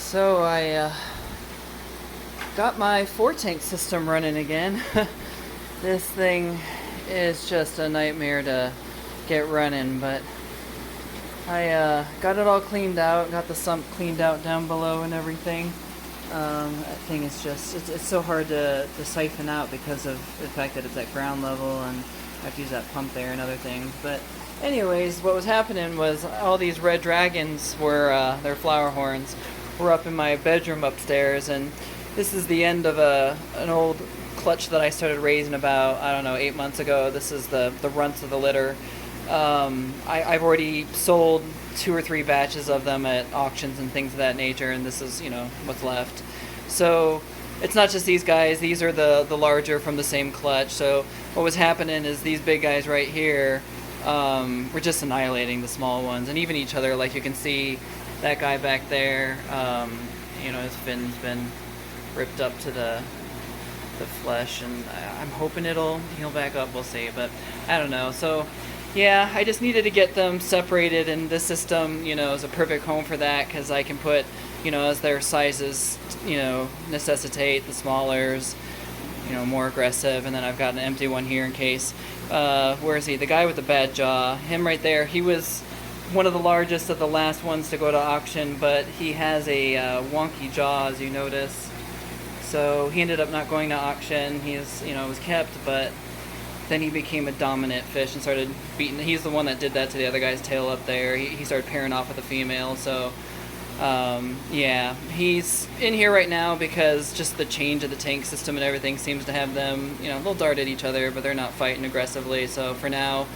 So I got my 4 tank system running again. This thing is just a nightmare to get running, but I got it all cleaned out, got the sump cleaned out down below and everything. That thing is just, it's so hard to siphon out because of the fact that it's at ground level and I have to use that pump there and other things. But anyways, what was happening was all these red dragons were, their flower horns, were up in my bedroom upstairs, and this is the end of an old clutch that I started raising about, I don't know, 8 months ago. This is the runts of the litter. I've already sold 2 or 3 batches of them at auctions and things of that nature, and this is, what's left. So it's not just these guys, these are the larger from the same clutch. So what was happening is these big guys right here were just annihilating the small ones, and even each other. Like you can see that guy back there, his fin's been ripped up to the flesh, and I'm hoping it'll heal back up, we'll see, but I don't know. So yeah, I just needed to get them separated, and this system, is a perfect home for that, because I can put, as their sizes, necessitate, the smallers, more aggressive, and then I've got an empty one here in case. Where is he? The guy with the bad jaw, him right there, he was one of the largest of the last ones to go to auction, but he has a wonky jaw, as you notice. So he ended up not going to auction. He is, was kept, but then he became a dominant fish and started beating. He's the one that did that to the other guy's tail up there. He started pairing off with a female. So yeah, he's in here right now because just the change of the tank system and everything seems to have them, they'll dart at each other, but they're not fighting aggressively. So for now,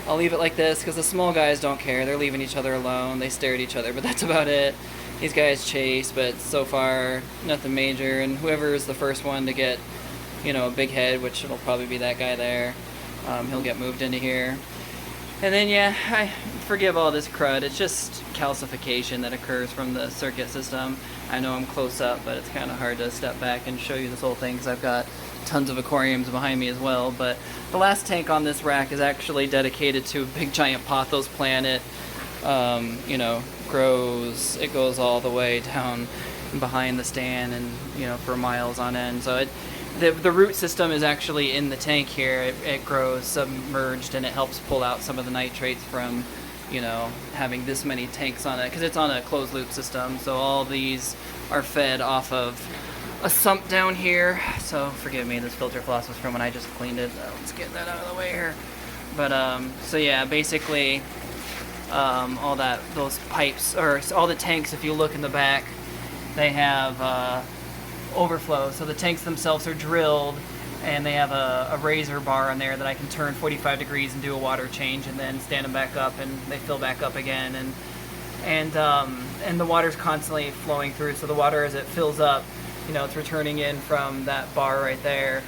I'll leave it like this, because the small guys don't care. They're leaving each other alone. They stare at each other, but that's about it. These guys chase, but so far, nothing major. And whoever is the first one to get, a big head, which it'll probably be that guy there, he'll get moved into here. And then, yeah, I forgive all this crud. It's just calcification that occurs from the circuit system. I know I'm close up, but it's kind of hard to step back and show you this whole thing, because I've got tons of aquariums behind me as well. But the last tank on this rack is actually dedicated to a big giant pothos plant. It, grows, it goes all the way down behind the stand and, for miles on end. So the root system is actually in the tank here. It grows submerged, and it helps pull out some of the nitrates from, having this many tanks on it, because it's on a closed loop system. So all these are fed off of a sump down here. So forgive me, this filter floss was from when I just cleaned it. Let's get that out of the way here. But so yeah, basically those pipes, or all the tanks, if you look in the back, they have overflow. So the tanks themselves are drilled, and they have a razor bar on there that I can turn 45 degrees and do a water change, and then stand them back up, and they fill back up again. And the water's constantly flowing through. So the water, as it fills up, it's returning in from that bar right there.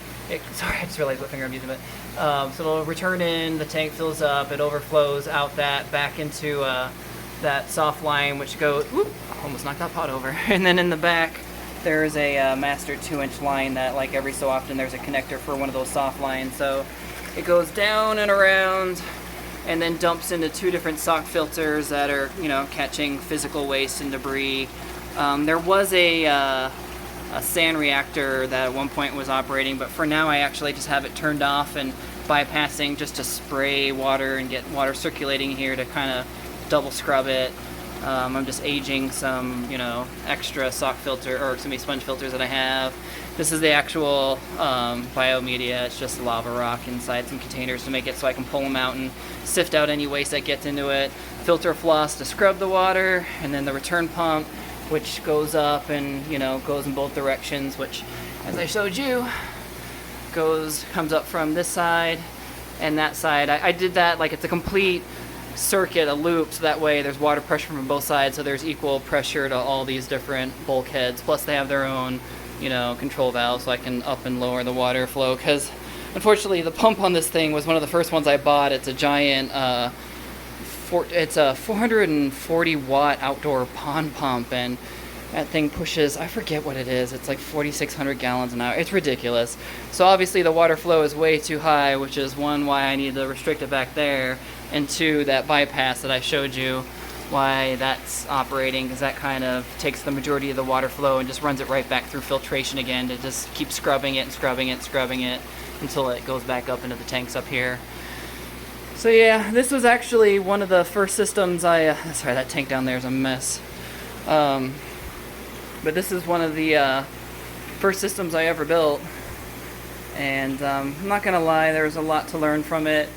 Sorry, I just realized what finger I'm using, but so it'll return in, the tank fills up, it overflows out that back into that soft line, which goes, whoop, almost knocked that pot over. And then in the back, there's a master 2-inch line that, like, every so often there's a connector for one of those soft lines. So it goes down and around, and then dumps into 2 different sock filters that are, catching physical waste and debris. There was a sand reactor that at one point was operating, but for now I actually just have it turned off and bypassing, just to spray water and get water circulating here to kind of double scrub it. I'm just aging some, extra sock filter, or sponge filters that I have. This is the actual biomedia. It's just lava rock inside some containers to make it so I can pull them out and sift out any waste that gets into it. Filter floss to scrub the water, and then the return pump, which goes up and, goes in both directions, which, as I showed you, comes up from this side and that side. I did that like it's a complete circuit, a loop, so that way there's water pressure from both sides, so there's equal pressure to all these different bulkheads. Plus they have their own, control valves, so I can up and lower the water flow, because unfortunately the pump on this thing was one of the first ones I bought. It's a giant, it's a 440 watt outdoor pond pump, and that thing pushes, I forget what it is, it's like 4,600 gallons an hour. It's ridiculous. So obviously the water flow is way too high, which is one, why I need to restrict it back there, and two, that bypass that I showed you why that's operating, because that kind of takes the majority of the water flow and just runs it right back through filtration again to just keep scrubbing it and scrubbing it and scrubbing it until it goes back up into the tanks up here. So yeah, this was actually one of the first systems sorry, that tank down there is a mess. But this is one of the first systems I ever built, and I'm not gonna lie, there was a lot to learn from it.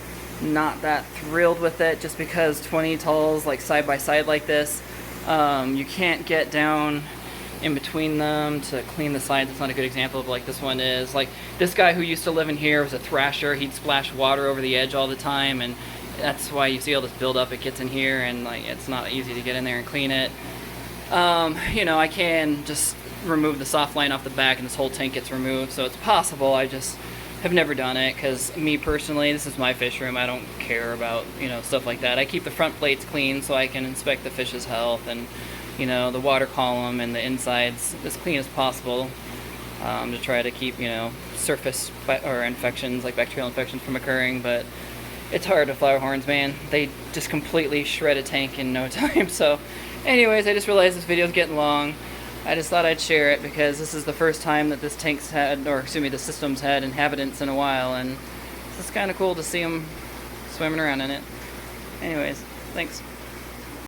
Not that thrilled with it, just because 20 talls like side by side like this, you can't get down in between them to clean the sides. It's not a good example of like this one is. Like this guy who used to live in here was a thrasher. He'd splash water over the edge all the time, and that's why you see all this buildup. It gets in here, and like it's not easy to get in there and clean it. You know, I can just remove the soft line off the back and this whole tank gets removed, so it's possible. I just have never done it, because me personally, this is my fish room. I don't care about, you know, stuff like that. I keep the front plates clean so I can inspect the fish's health, and, you know, the water column and the insides as clean as possible, to try to keep, you know, surface or infections, like bacterial infections, from occurring. But it's hard with flower horns, man. They just completely shred a tank in no time. So anyways, I just realized this video is getting long. I just thought I'd share it because this is the first time that this tank's had, or excuse me, the system's had inhabitants in a while, and it's kind of cool to see them swimming around in it. Anyways, thanks.